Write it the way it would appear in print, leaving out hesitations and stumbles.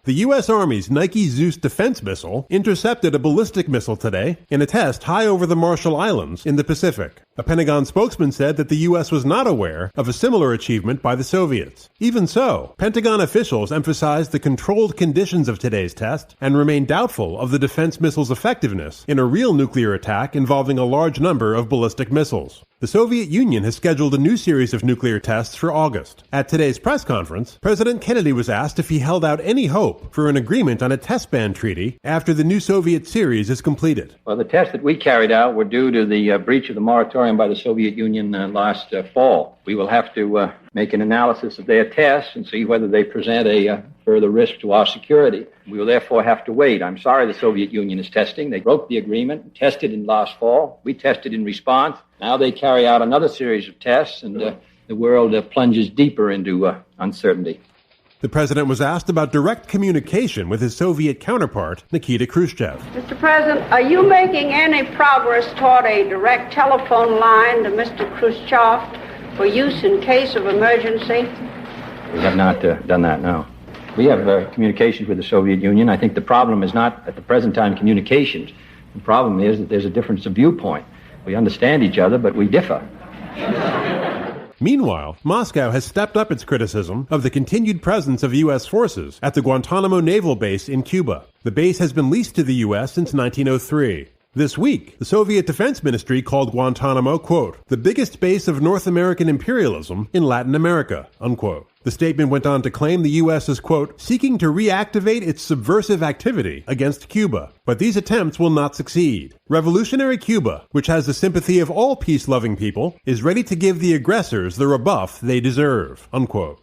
The U.S. Army's Nike Zeus defense missile intercepted a ballistic missile today in a test high over the Marshall Islands in the Pacific. A Pentagon spokesman said that the U.S. was not aware of a similar achievement by the Soviets. Even so, Pentagon officials emphasized the controlled conditions of today's test and remained doubtful of the defense missile's effectiveness in a real nuclear attack involving a large number of ballistic missiles. The Soviet Union has scheduled a new series of nuclear tests for August. At today's press conference, President Kennedy was asked if he held out any hope for an agreement on a test ban treaty after the new Soviet series is completed. Well, the tests that we carried out were due to the breach of the moratorium by the Soviet Union last fall. We will have to make an analysis of their tests and see whether they present a further risk to our security. We will therefore have to wait. I'm sorry the Soviet Union is testing. They broke the agreement, tested in last fall. We tested in response. Now they carry out another series of tests, and the world plunges deeper into uncertainty. The president was asked about direct communication with his Soviet counterpart, Nikita Khrushchev. Mr. President, are you making any progress toward a direct telephone line to Mr. Khrushchev for use in case of emergency? We have not done that, no. We have communications with the Soviet Union. I think the problem is not at the present time communications. The problem is that there's a difference of viewpoint. We understand each other, but we differ. Meanwhile, Moscow has stepped up its criticism of the continued presence of U.S. forces at the Guantanamo naval base in Cuba. The base has been leased to the U.S. since 1903. This week, the Soviet Defense Ministry called Guantanamo, quote, the biggest base of North American imperialism in Latin America, unquote. The statement went on to claim the U.S. is, quote, seeking to reactivate its subversive activity against Cuba. But these attempts will not succeed. Revolutionary Cuba, which has the sympathy of all peace-loving people, is ready to give the aggressors the rebuff they deserve, unquote.